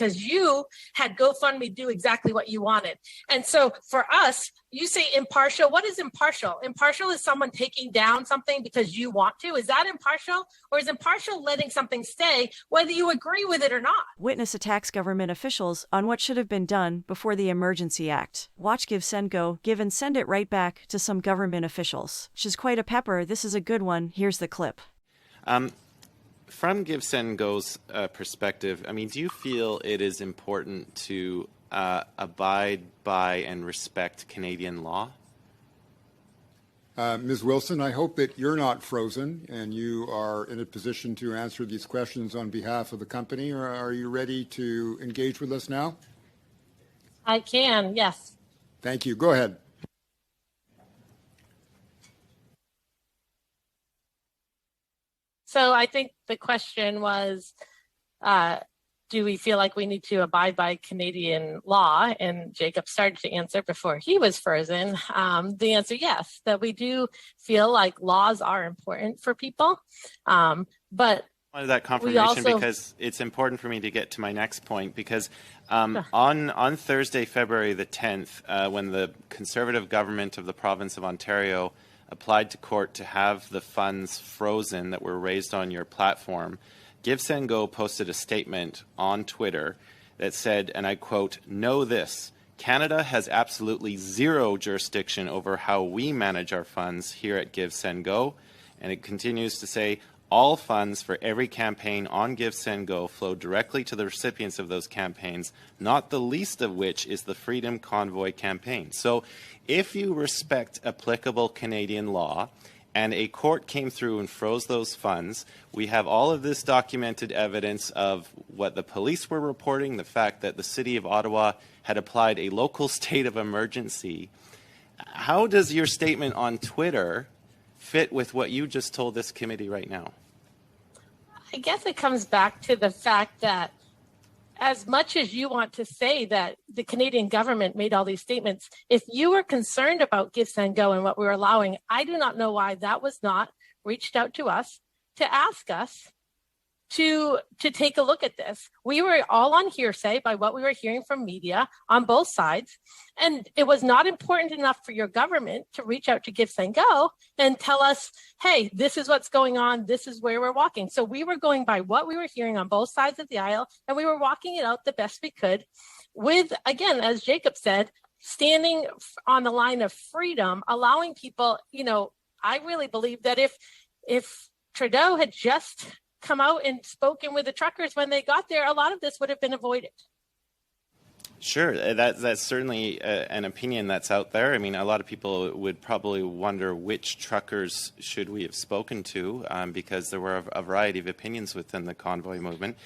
because you had GoFundMe do exactly what you wanted. And so for us, you say impartial. What is impartial? Impartial is someone taking down something because you want to. Is that impartial? Or is impartial letting something stay, whether you agree with it or not? Witness attacks government officials on what should have been done before the Emergency Act. Watch Give Send Go, give and send it right back to some government officials. She's quite a pepper. This is a good one. Here's the clip. From Give Send Go's perspective, I mean, do you feel it is important to abide by and respect Canadian law? Ms. Wilson, I hope that you're not frozen and you are in a position to answer these questions on behalf of the company. Or are you ready to engage with us now? I can, yes. Thank you. Go ahead. So I think the question was, do we feel like we need to abide by Canadian law? And Jacob started to answer before he was frozen. The answer, yes, that we do feel like laws are important for people. But I wanted that confirmation because it's important for me to get to my next point, because on Thursday, February the 10th, when the Conservative government of the province of Ontario applied to court to have the funds frozen that were raised on your platform, Give Send Go posted a statement on Twitter that said, and I quote, "Know this, Canada has absolutely zero jurisdiction over how we manage our funds here at Give Send Go." And it continues to say, "All funds for every campaign on Give Send Go flow directly to the recipients of those campaigns, not the least of which is the Freedom Convoy campaign." So if you respect applicable Canadian law and a court came through and froze those funds, we have all of this documented evidence of what the police were reporting, the fact that the city of Ottawa had applied a local state of emergency. How does your statement on Twitter fit with what you just told this committee right now? I guess it comes back to the fact that as much as you want to say that the Canadian government made all these statements, if you were concerned about Give Send Go and what we were allowing, I do not know why that was not reached out to us to ask us to take a look at this. We were all on hearsay by what we were hearing from media on both sides. And it was not important enough for your government to reach out to Give Send Go and tell us, hey, this is what's going on. This is where we're walking. So we were going by what we were hearing on both sides of the aisle, and we were walking it out the best we could with, again, as Jacob said, standing on the line of freedom, allowing people, I really believe that if Trudeau had just come out and spoken with the truckers when they got there, a lot of this would have been avoided. Sure, that's certainly an opinion that's out there. I mean, a lot of people would probably wonder which truckers should we have spoken to, because there were a variety of opinions within the convoy movement.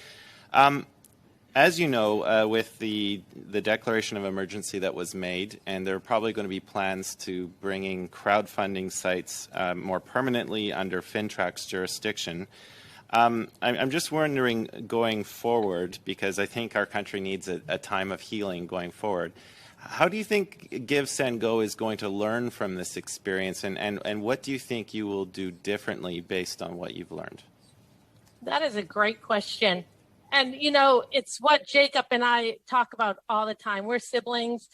As you know, with the declaration of emergency that was made, and there are probably going to be plans to bringing crowdfunding sites more permanently under FinTrack's jurisdiction. I'm just wondering, going forward, because I think our country needs a time of healing going forward, how do you think Give Send Go is going to learn from this experience, and what do you think you will do differently based on what you've learned? That is a great question. And, it's what Jacob and I talk about all the time. We're siblings.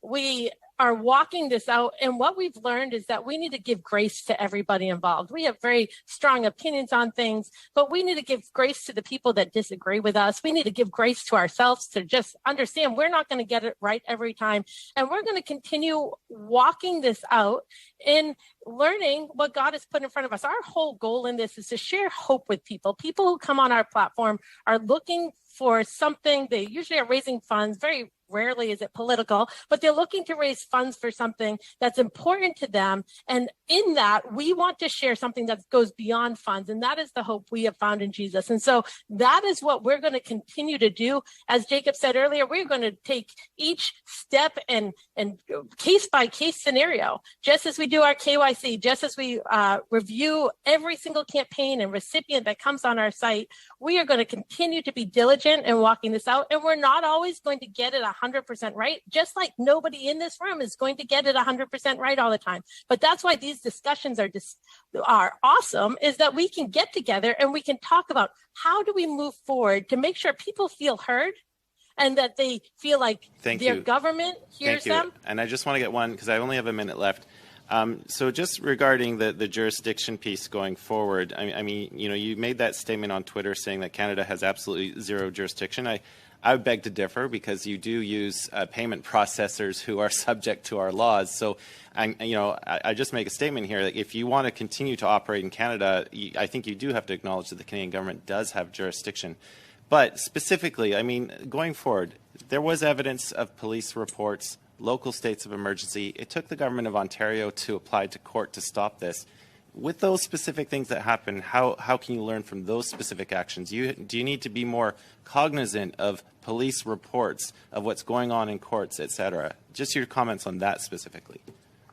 We are walking this out. And what we've learned is that we need to give grace to everybody involved. We have very strong opinions on things, but we need to give grace to the people that disagree with us. We need to give grace to ourselves to just understand we're not going to get it right every time. And we're going to continue walking this out in learning what God has put in front of us. Our whole goal in this is to share hope with people. People who come on our platform are looking for something. They usually are raising funds. Very rarely is it political, but they're looking to raise funds for something that's important to them. And in that, we want to share something that goes beyond funds. And that is the hope we have found in Jesus. And so that is what we're going to continue to do. As Jacob said earlier, we're going to take each step and case by case scenario, just as we do our KYC, just as we review every single campaign and recipient that comes on our site. We are going to continue to be diligent in walking this out. And we're not always going to get it 100% right, just like nobody in this room is going to get it 100% right all the time. But that's why these discussions are awesome, is that we can get together and we can talk about how do we move forward to make sure people feel heard, and that they feel like Thank their you. government hears Thank you. them. And I just want to get one, because I only have a minute left. So just regarding the jurisdiction piece going forward, I mean, you know, you made that statement on Twitter saying that Canada has absolutely zero jurisdiction. I would beg to differ, because you do use payment processors who are subject to our laws. So, I just make a statement here that if you want to continue to operate in Canada, I think you do have to acknowledge that the Canadian government does have jurisdiction. But specifically, I mean, going forward, there was evidence of police reports, local states of emergency. It took the government of Ontario to apply to court to stop this. With those specific things that happen, how can you learn from those specific actions? Do you need to be more cognizant of police reports, of what's going on in courts, et cetera? Just your comments on that specifically.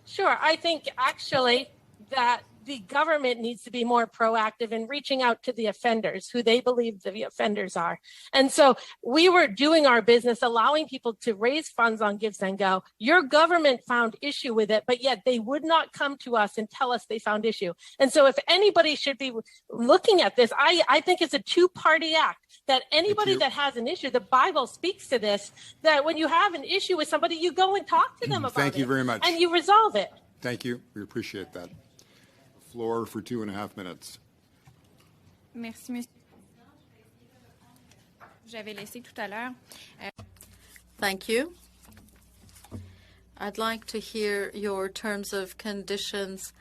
Sure. I think actually that the government needs to be more proactive in reaching out to the offenders, who they believe the offenders are. And so we were doing our business, allowing people to raise funds on Give, Send, Go. Your government found issue with it, but yet they would not come to us and tell us they found issue. And so if anybody should be looking at this, I think it's a two-party act, that anybody that has an issue, the Bible speaks to this, that when you have an issue with somebody, you go and talk to them about it. Thank you very much. And you resolve it. Thank you. We appreciate that. Floor for 2.5 minutes. Merci, Monsieur. J'avais laissé tout à l'heure. Thank you. I'd like to hear your terms of conditions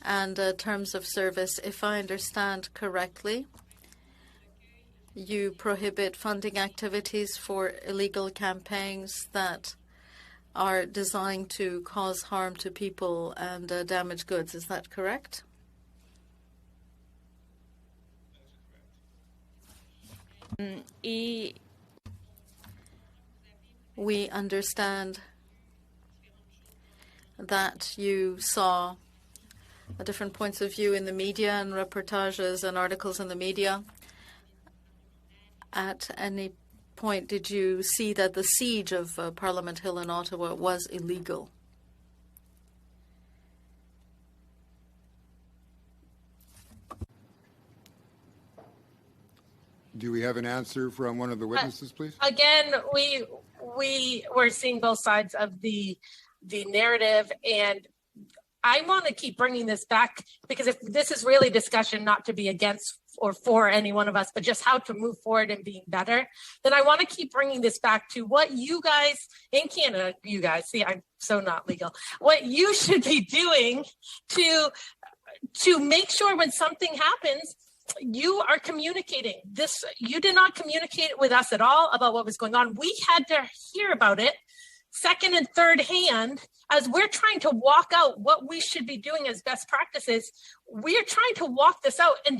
and terms of service. If I understand correctly, you prohibit funding activities for illegal campaigns that are designed to cause harm to people and damage goods. Is that correct? We understand that you saw different points of view in the media and reportages and articles in the media. At any point, did you see that the siege of Parliament Hill in Ottawa was illegal? Do we have an answer from one of the witnesses, please? Again, we were seeing both sides of the narrative, and I want to keep bringing this back, because if this is really discussion not to be against or for any one of us, but just how to move forward and being better, then I want to keep bringing this back to what you guys in Canada, you guys, see, I'm so not legal, what you should be doing to make sure when something happens, you are communicating this. You did not communicate with us at all about what was going on. We had to hear about it second and third hand as we're trying to walk out what we should be doing as best practices. We're trying to walk this out, and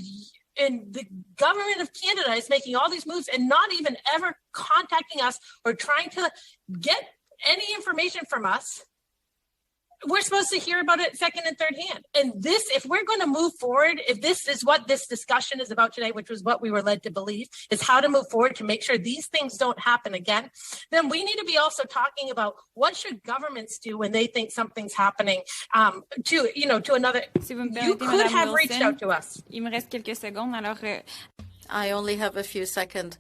the government of Canada is making all these moves and not even ever contacting us or trying to get any information from us. We're supposed to hear about it second and third hand. And this, if we're going to move forward, if this is what this discussion is about today, which was what we were led to believe, is how to move forward to make sure these things don't happen again, then we need to be also talking about what should governments do when they think something's happening to another. Si vous me You permettez, could Madame have reached Wilson, out to us. Il me reste quelques secondes. Alors, I only have a few seconds.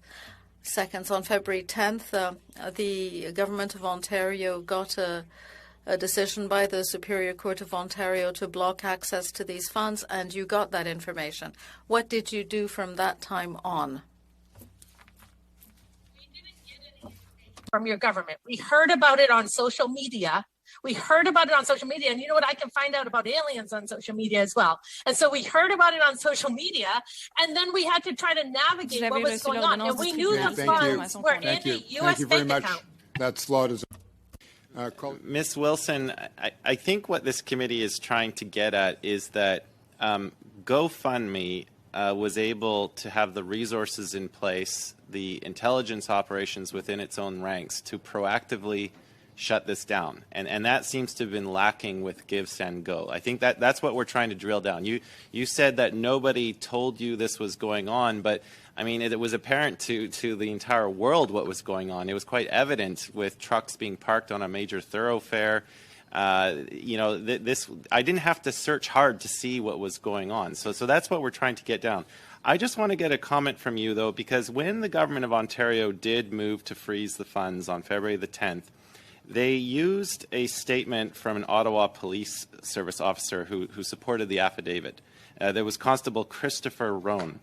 On February 10th, the Government of Ontario got a decision by the Superior Court of Ontario to block access to these funds, and you got that information. What did you do from that time on? From your government. We heard about it on social media. And you know what? I can find out about aliens on social media as well. And so we heard about it on social media, and then we had to try to navigate what was going on. And we knew the funds were in a U.S. bank account. That slot is. Ms. Wilson, I think what this committee is trying to get at is that GoFundMe was able to have the resources in place, the intelligence operations within its own ranks to proactively shut this down. And that seems to have been lacking with Give, Send, Go. I think that's what we're trying to drill down. You said that nobody told you this was going on, but I mean, it was apparent to the entire world what was going on. It was quite evident with trucks being parked on a major thoroughfare. You know, this I didn't have to search hard to see what was going on. So that's what we're trying to get down. I just want to get a comment from you, though, because when the government of Ontario did move to freeze the funds on February the 10th, they used a statement from an Ottawa Police Service officer who supported the affidavit. There was Constable Christopher Roan.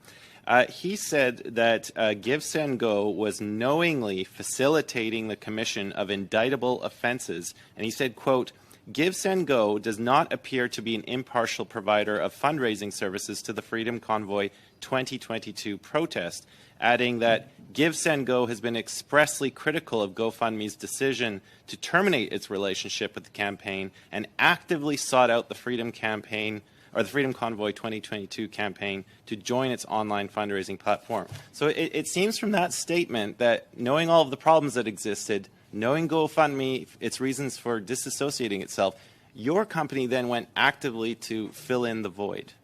He said that Give Send Go was knowingly facilitating the commission of indictable offenses, and he said, quote, Give Send Go does not appear to be an impartial provider of fundraising services to the Freedom Convoy 2022 protest, adding that Give Send Go has been expressly critical of GoFundMe's decision to terminate its relationship with the campaign and actively sought out the Freedom Campaign or the Freedom Convoy 2022 campaign to join its online fundraising platform. So it seems from that statement that knowing all of the problems that existed, knowing GoFundMe, its reasons for disassociating itself, your company then went actively to fill in the void.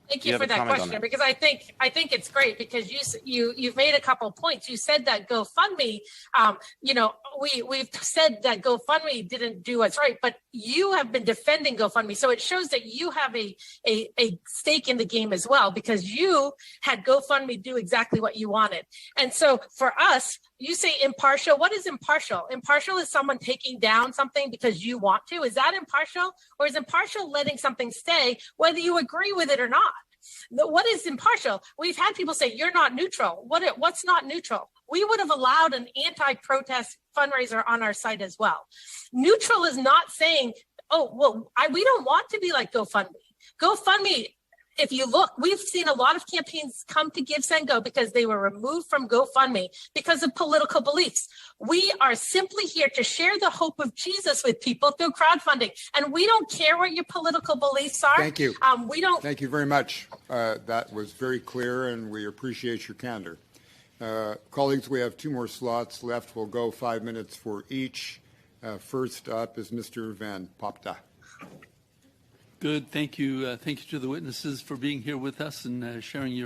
Thank you for that question, because I think it's great because you've made a couple of points. You said that GoFundMe, you know, we've said that GoFundMe didn't do what's right, but you have been defending GoFundMe, so it shows that you have a stake in the game as well, because you had GoFundMe do exactly what you wanted. And so for us, you say impartial. What is impartial? Impartial is someone taking down something because you want to. Is that impartial? Or is impartial letting something stay whether you agree with it or not? What is impartial? We've had people say, you're not neutral. What's not neutral? We would have allowed an anti-protest fundraiser on our site as well. Neutral is not saying, oh, well, we don't want to be like GoFundMe. GoFundMe, if you look, we've seen a lot of campaigns come to Give Send Go because they were removed from GoFundMe because of political beliefs. We are simply here to share the hope of Jesus with people through crowdfunding, and we don't care what your political beliefs are. Thank you. We don't. Thank you very much. That was very clear, and we appreciate your candor. Colleagues, we have 2 more slots left. We'll go 5 minutes for each. First up is Mr. Van Popta. Good. Thank you. Thank you to the witnesses for being here with us and sharing your